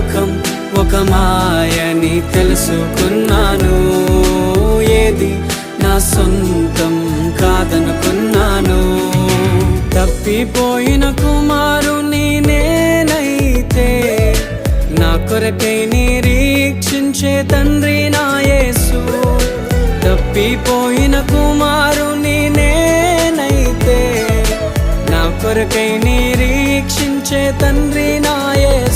లోకం ఒక మాయని తెలుసుకున్నాను. ఏది నా సొంతం కాదనుకున్నాను. తప్పిపోయిన కుమారుని నేనైతే నా కొరకై నిరీక్షించే తండ్రి నా యేసు. తప్పిపోయిన కుమారుని నేనైతే నా కొరకై నిరీక్షించే తండ్రి నా యేసు.